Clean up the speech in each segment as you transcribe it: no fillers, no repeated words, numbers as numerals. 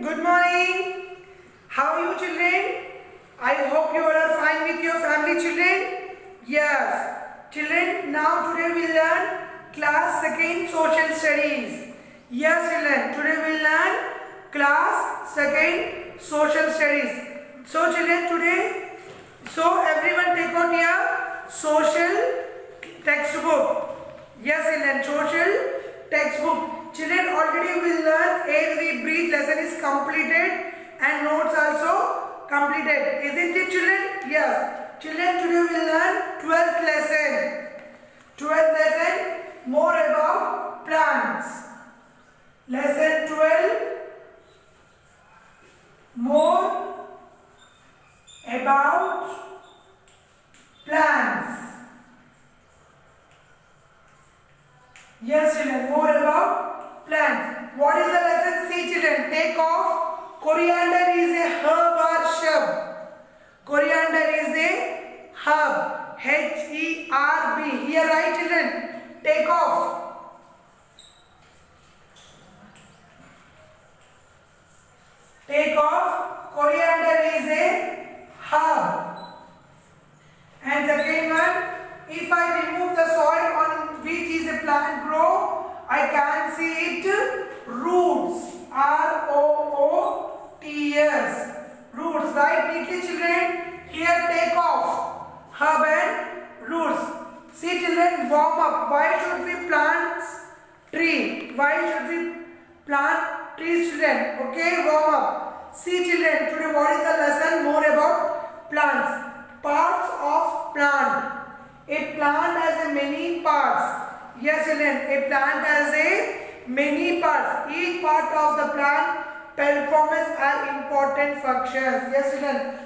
Good morning. How are you children? I hope you all are fine with your family children. Yes. Children, now today we learn class 2nd social studies. Yes children, today we learn class 2nd social studies. So children today, everyone take out your social textbook. Yes children, social textbook. Children, already we learn air we breathe lesson is completed and notes also completed. Isn't it children? Yes. Children, today we learn 12th lesson. 12th lesson, more about plants. Lesson 12, more about plants. Yes children, more about plants. What is the lesson? See children, take off. Coriander is a herb or shrub. Coriander is a herb. H-E-R-B. Here right children. Take off. Take off. Coriander is a herb. And second one, if I remove the soil on which is a plant grow, I can see it roots. R-O-O-T-S. Roots, right? Neatly children. Here take off. Herb and roots. See children, warm up. Why should we plant tree? Why should we plant trees children? Okay, warm up. See children, today what is the lesson? More about plants. Parts of plant. A plant has a many parts. Yes children, a plant has a many parts. Each part of the plant performs an important functions. Yes children,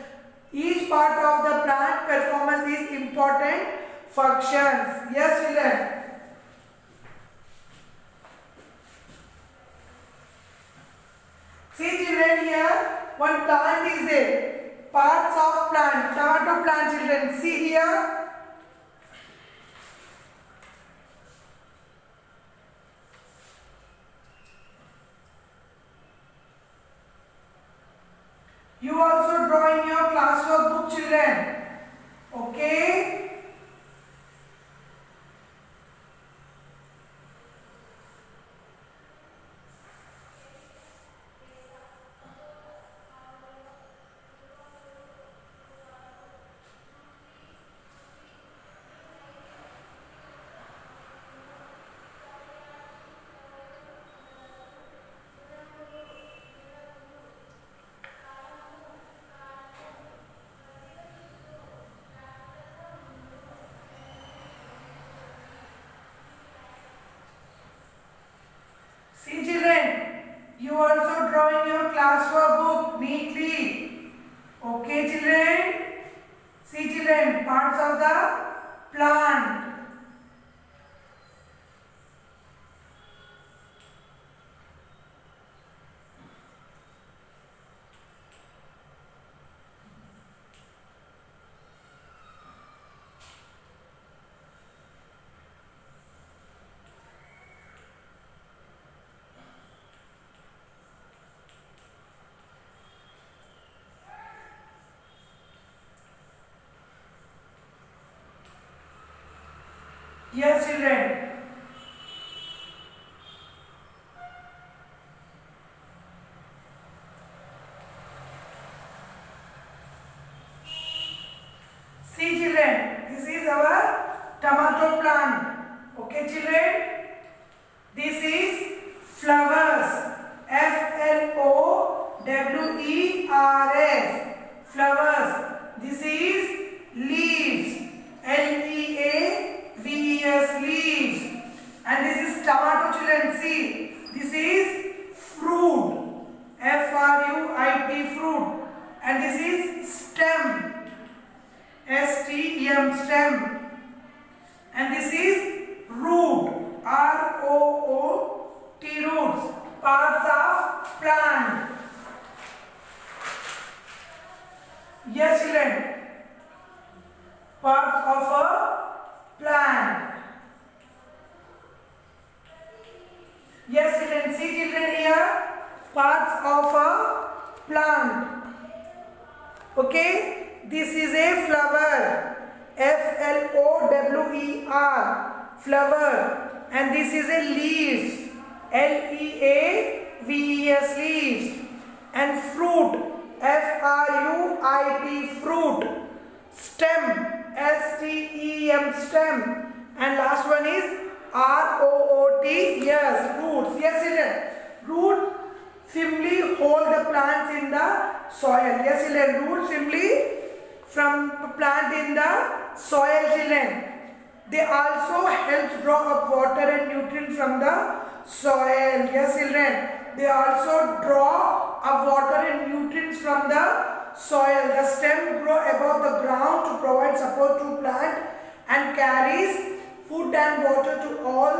each part of the plant performance is important functions. Yes children. See children, here one plant is there. Parts of plant. Tomato plant children. See here. You also draw in your classwork book children. Okay. See children, you also draw in your classwork book neatly. Okay children. See children, parts of the plant. Yes children. See children, this is our tomato plant. Okay children. This is flowers. F-L-O-W-E-R-S. Flowers. This is leaves. L-E-A-V-E-S. Leaves. And this is tomato children. See. This is fruit. F-R-U-I-T. Fruit. And this is stem. S-T-E-M. Stem. And this is root. R-O-O-T. Roots. Parts of plant. Yes children. Parts of a plant. Yes children. See children here. Parts of a plant. Okay, this is a flower. flower, flower. And this is a leaves. leaves, leaves. And fruit. fruit, fruit. Stem. stem, stem. And last one is root, yes, roots. Yes, children. Root firmly hold the plants in the soil. Yes, children. Roots firmly from plant in the soil, children. They also help draw up water and nutrients from the soil. Yes, children. They also draw up water and nutrients from the soil. The stem grow above the ground to provide support to plant and carries food and water to all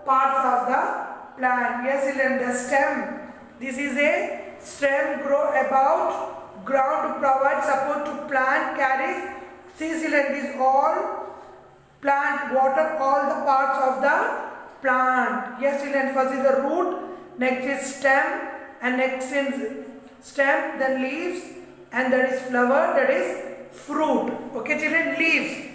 parts of the plant. Yes, children. The stem. This is a stem grow above ground to provide support to plant carries. See, children. This all plant water all the parts of the plant. Yes, children. First is the root, next is stem, and next is stem, then leaves, and that is flower, that is fruit. Okay, children. Leaves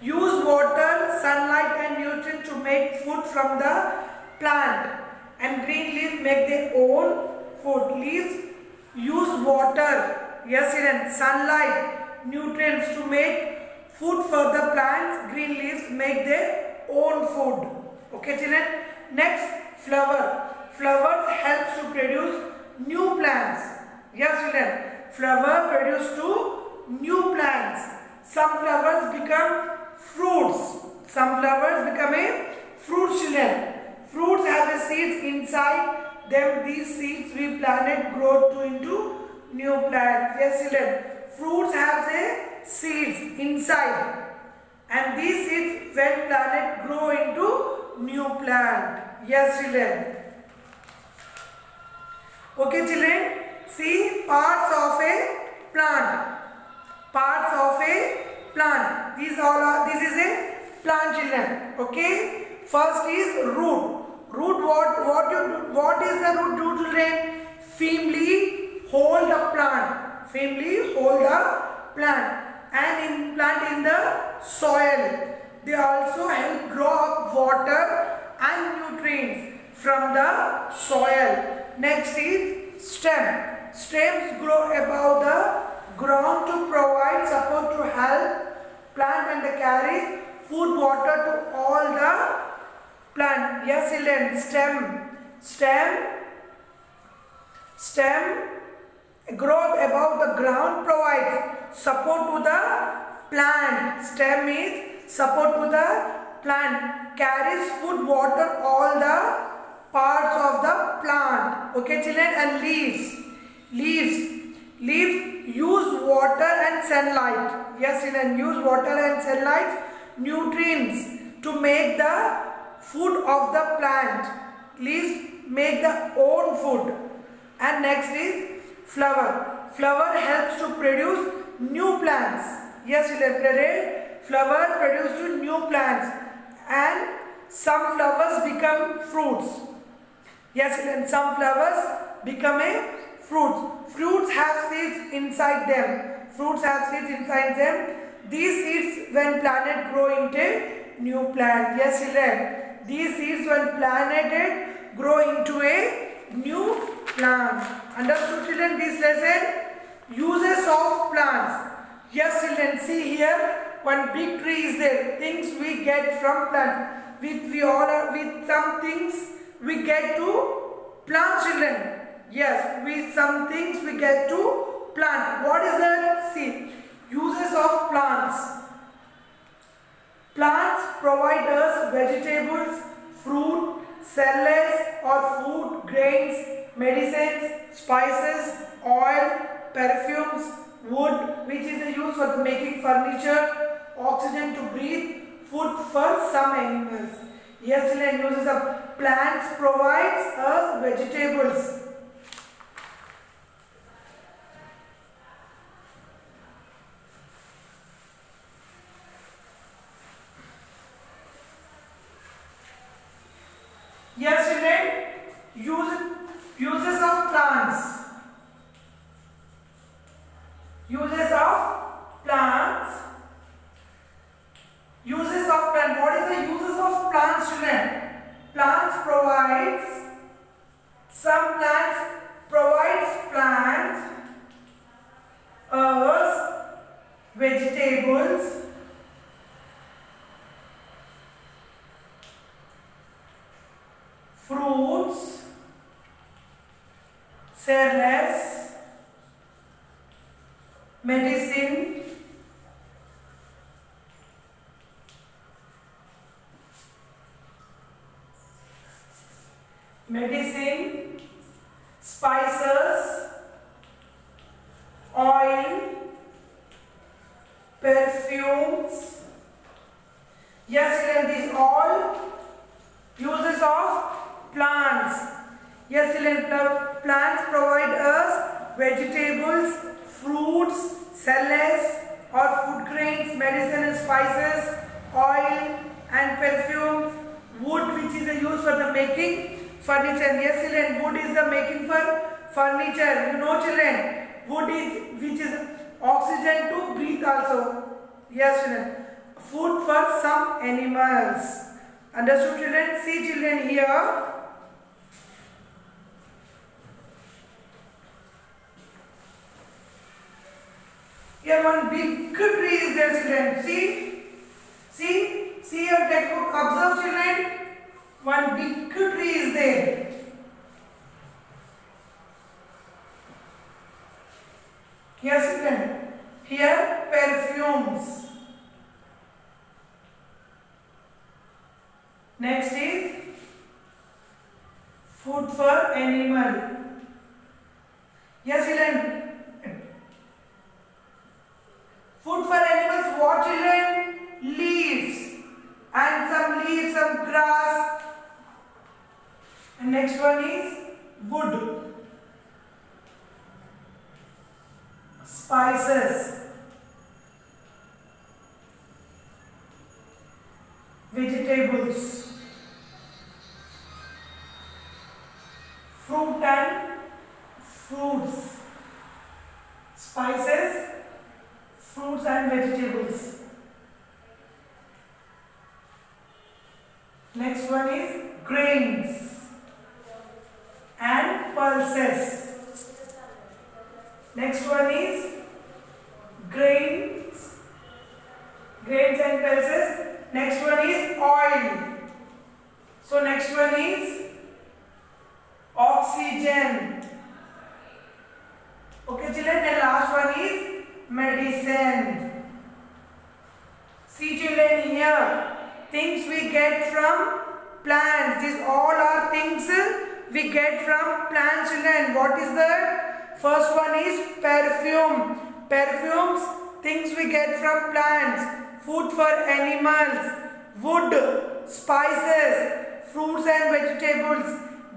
use water, sunlight and nutrients to make food from the plant, and green leaves make their own food. Leaves use water, yes, children, sunlight, nutrients to make food for the plants. Green leaves make their own food. Okay, children. Next, flower. Flowers helps to produce new plants. Yes, children. Flower produce to new plants. Some flowers become fruits. Some flowers become a fruit, children. Fruits have a seeds inside them. These seeds we planted grow into new plants. Yes, children. Fruits have a seeds inside, and these seeds when planted grow into new plant. Yes, children. Okay, children. See, parts of a plant. Parts of a plant. These all are. This is a plant, children. Okay. First is root. Root. What is the root do, children? Firmly hold the plant. Firmly hold the plant and plant in the soil. They also help draw up water and nutrients from the soil. Next is stem. Stems grow above the ground to provide support to help plant and carry food, water to all the plant. Yes, children. Stem grow above the ground, provides support to the plant. Stem is support to the plant, carries food, water, all the parts of the plant. Okay, children. And leaves use water and sunlight. Yes, children. Use water and sunlight, nutrients to make the food of the plant. Leaves make the own food. And next is flower. Flower helps to produce new plants. Yes, children. Flower produce new plants, and some flowers become fruits. Yes, children. Some flowers become a fruit. Fruits have seeds inside them. These seeds when planted grow into new plant. Yes, children. These seeds when planted grow into a new plant. Understood, children, this lesson? Uses of plants. Yes, children, see here, one big tree is there. Things we get from plant. With some things we get to plant, children. Yes, with some things we get to plant. What is that? See, uses of plants. Plants provide us vegetables, fruit, cereals or food, grains, medicines, spices, oil, perfumes, wood, which is used for making furniture, oxygen to breathe, food for some animals. Yes, children, uses of plants provides us vegetables. Yes, children, uses of plants. Uses of plants. Uses of plant. What is the uses of plants, children? Plants provides. Some plants provides plants as vegetables, fruits, cereals, medicine, spices, oil, perfumes. Yes, children, these all uses of plants. Yes, children, plants provide us vegetables, fruits, cereals or food grains, medicine and spices, oil and perfumes, wood, which is used for the making furniture. Yes, children, wood is the making for furniture. You know, children, wood is which is oxygen to breathe also. Yes, children. Food for some animals. Understood, children? See, children, here. Here one big tree is there, children. See your textbook. Observe, children. One big tree is there. Yes, children. Here perfumes. Next is food for animal. Yes, children. Food for animals, what, children? Leaves. And some leaves, some grass. And next one is wood. Spices. Vegetables. Fruit and fruits. Spices, fruits and vegetables. Next one is grains and pulses. Next one is grains and pulses. Next one is oil. So next one is oxygen. Okay, children, and last one is medicine. See, children, here things we get from plants. These all are things we get from plants, children. What is that? First one is perfume. Perfumes, things we get from plants. Food for animals. Wood, spices, fruits and vegetables,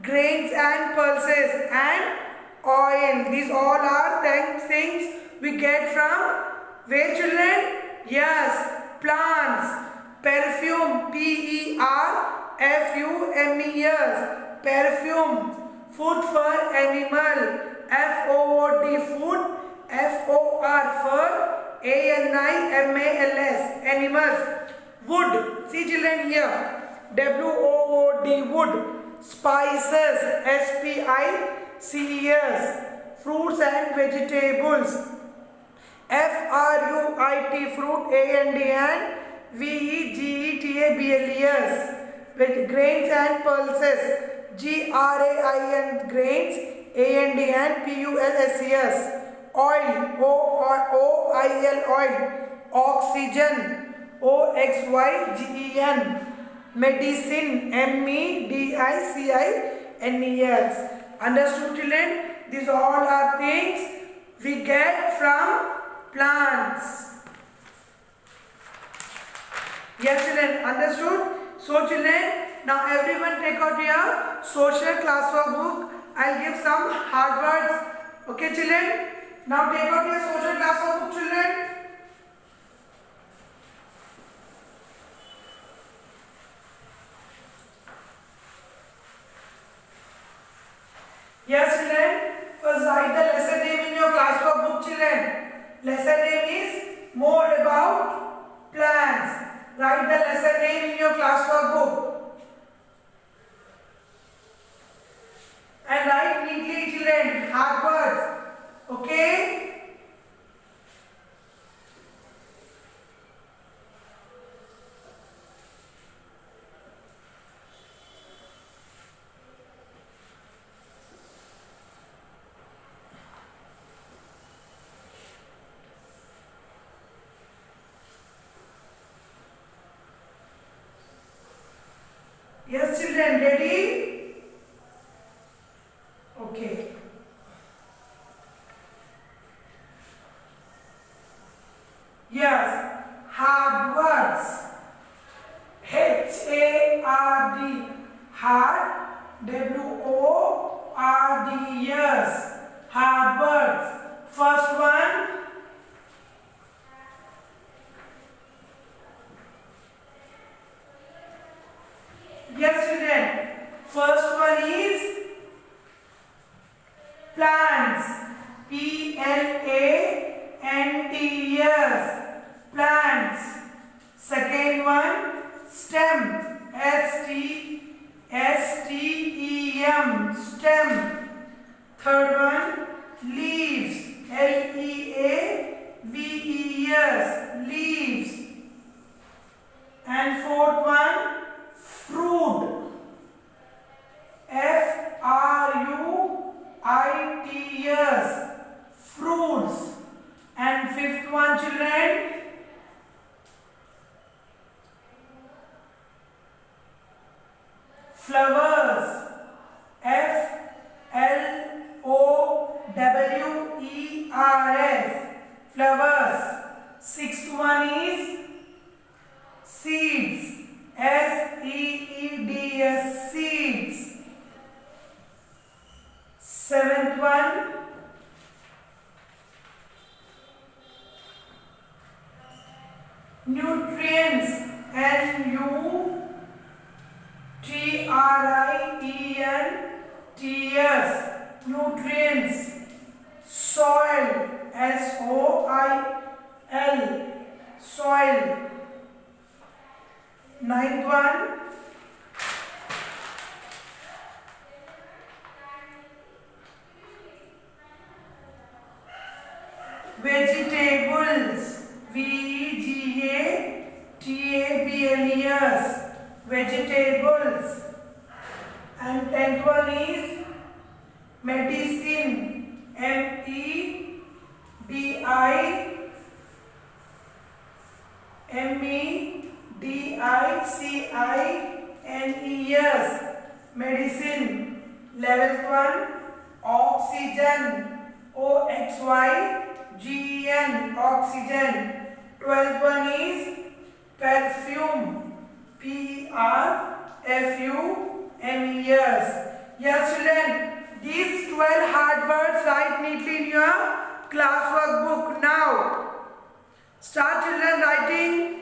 grains and pulses, and oil. These all are things we get from where, children? Yes, plants. Perfume, P-E-R-F-U-M-E-S. Perfume. Food for animal, F-O-O-D, food. F-O-R for A-N-I-M-A-L-S, animals. Wood, see, children, here, W-O-O-D, wood. Spices, S-P-I-C-E-S. Fruits and vegetables, F-R-U-I-T, fruit, A-N-D, and V-E-G-E-T-A-B-L-E-S. With grains and pulses, G-R-A-I-N, grains, A-N-D, and P-U-L-S-E-S. Oil, O-I-L, oil. Oxygen, O-X-Y-G-E-N. Medicine, M-E-D-I-C-I-N-E-S. Understood, children? These all are things we get from plants. Yes, children, understood? So, children, now everyone take out your social classwork book. I'll give some hard words. Okay, children? Now take out your social classwork book, children. Yes, children. First write the lesson name in your classwork book, children. Yes, children, ready? Okay. Yes, hard words. H-A-R-D. Hard. W-O-R-D-S. Hard words. First one. Yes, children. First one is plants. P-L-A-N-T-S. Plants. Second one, stem. S-T-E-M. Stem. Third one, leaves. L-E-A-V-E-S. Leaves. And fourth one, fruit. F-R-U-I-T-S. Fruits. And fifth one, children, flowers. F-L-O-W-E-R-S. Flowers. Sixth one is seeds. S-E-E-D-S. Seeds. Seventh one, nutrients. N-U-T-R-I-E-N-T-S. Nutrients. Soil. S-O-I-L. Soil. Ninth one, vegetables. V-E-G-A-T-A-B-L-E-S. Vegetables. And tenth one is medicine. M-E-D-I-C-I-N-E-S. Medicine. Eleventh one, oxygen. O-X-Y-G-E-N. Oxygen. 12th one is perfume. P-R-F-U-M-E-S. Yes, children, these 12 hard words write neatly in your classwork book. Now, start children writing.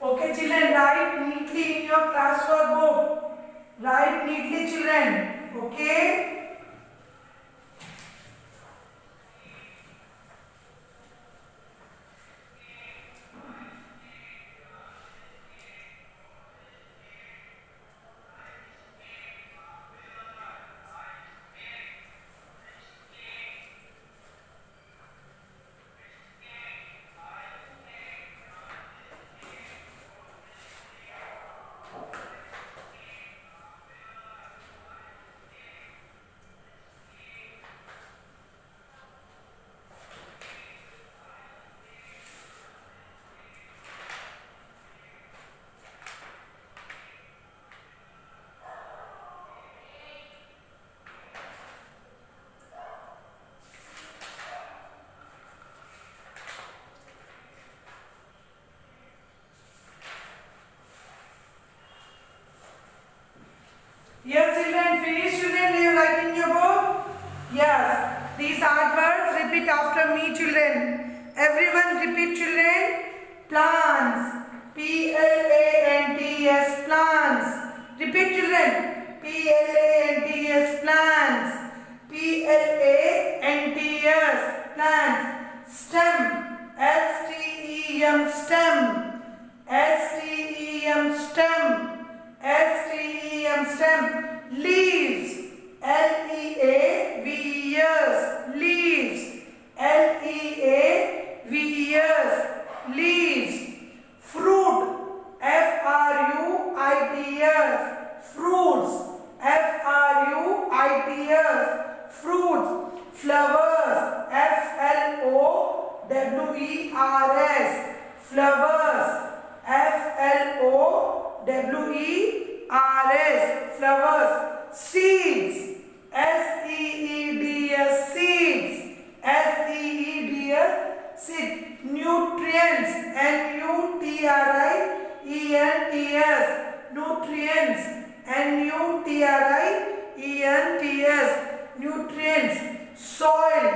Okay, children, write neatly in your classwork book. Write neatly, children. Okay? Yes, children, finish children, you write in your book? Yes. These hard words, repeat after me, children. Everyone repeat, children. Plants. P-L-A-N-T-S. Plants. Repeat, children. P-L-A-N-T-S. Plants. P-L-A-N-T-S. Plants. Stem. S-T-E-M. Stem. S-T-E-M. Stem. S-T-E-M. Stem. Leaves. L-E-A-V-E-S. Leaves. L-E-A Flowers. Flowers. Flowers. Seeds. Seeds. Seeds. Seeds. Nutrients. Nutrients. Nutrients. Nutrients. Nutrients. Soil.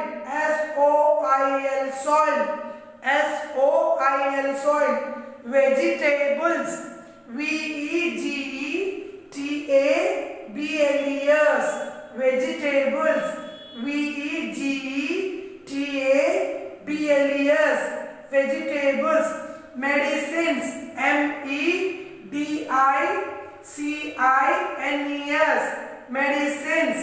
Soil. Soil. Soil. Vegetables. Vegetables. Vegetables. Vegetables. Vegetables. Medicines. Medicines. Medicines.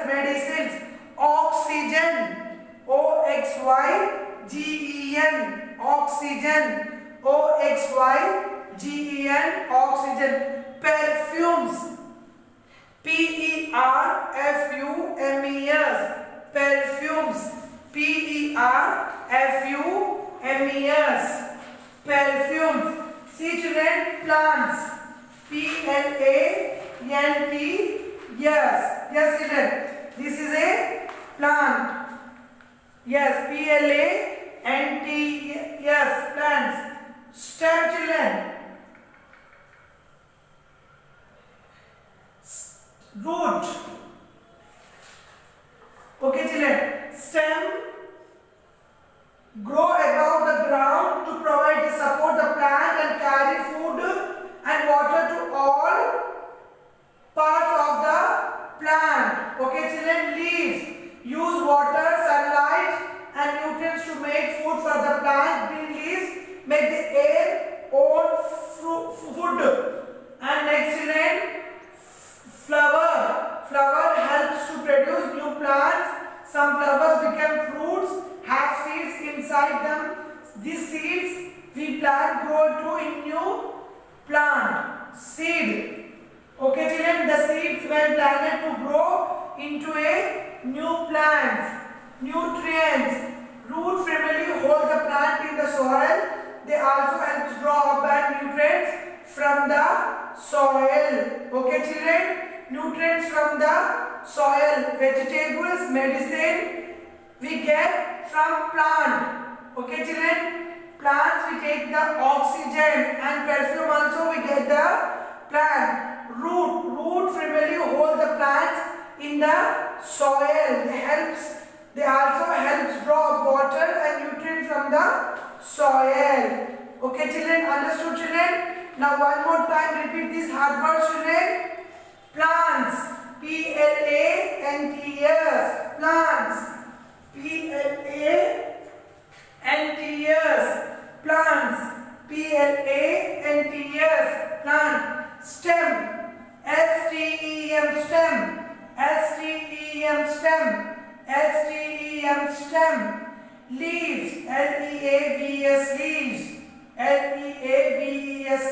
Medicines. Oxygen. Oxygen. Oxygen. Perfumes. Perfumes. Perfumes. Perfumes. See children, plants. Plants. Yes children, this is a plant. Yes, plants. Plants. Stem children. Root. Okay children, stem grow above the ground to provide the support the plant and carry food and water to all parts of the plant. Okay children, leaves use water, sunlight and nutrients to make food for the plant. Green leaves make the air own food. And next children, flower. Flower helps to produce new plants. Some flowers become fruits, have seeds inside them. These seeds we plant grow to a new plant. Seed. Okay children, the seeds were planted to grow into a new plant. Nutrients. Roots firmly hold the plant in the soil. They also help to draw up nutrients from the soil. Okay children, nutrients from the soil. Vegetables, medicine we get from plant. Okay children, plants we take the oxygen and perfume also we get the plant. Root firmly hold the plants in the soil. They also helps draw water and nutrients from the soil. Okay children, understood children? Now one more time repeat this hard word children. Plants. Plants. Plants. Plants. Plant. Stem. Stem. Stem. Leaves.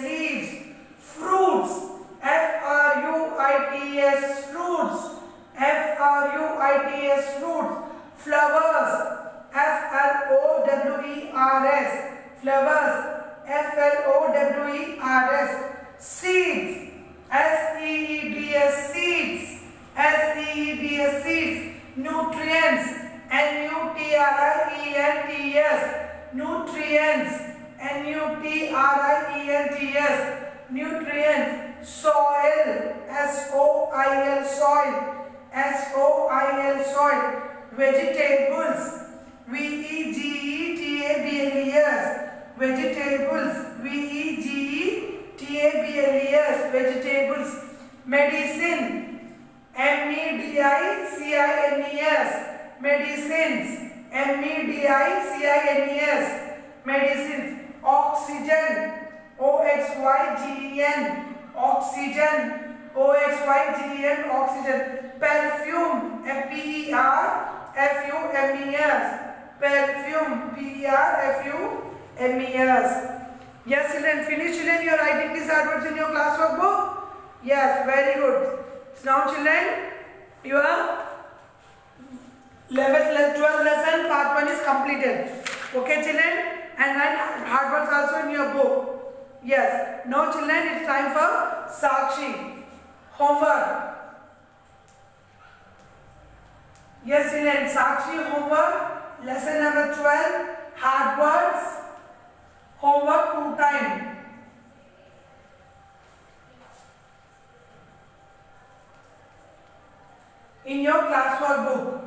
Leaves. Fruits. Fruits. Fruits. Flowers. Flowers. Seeds. Seeds. Nutrients. Nutrients. Nutrients. Soil. Soil. Vegetables. Vegetables. Vegetables. Medicine. Medicines. Medicines. Oxygen. Oxygen. Oxygen. Perfume. Perfume. Yes children, finish children your writing these words in your classwork book. Yes, very good. So now children, your 12th lesson part 1 is completed. Okay children, and then hard works also in your book. Yes, now children, it's time for Sakshi homework. Yes children, Sakshi homework, lesson number 12, hard words, homework 2 times. In your classwork book.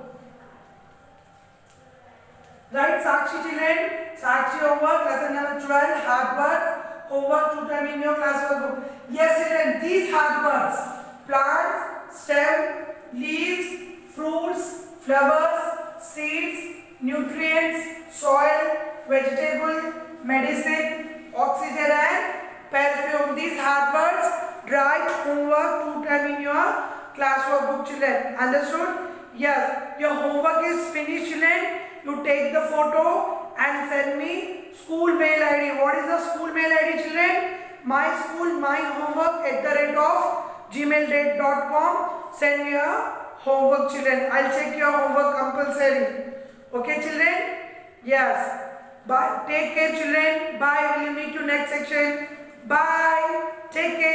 Right, Sakshi children, Sakshi homework, lesson number 12, hard words, homework 2 times in your classwork book. Yes children, these hard words, plants, stem, leaves, fruits, flowers, seeds, nutrients, soil, vegetable, medicine, oxygen and perfume. These hard words, write homework 2 times in your classwork book children. Understood? Yes. Your homework is finished children. You take the photo and send me school mail ID. What is the school mail ID children? My school, my homework @gmail.com. Send me your homework children. I'll check your homework compulsory. Okay children? Yes. Bye. Take care children. Bye. We'll meet you next section. Bye. Take care.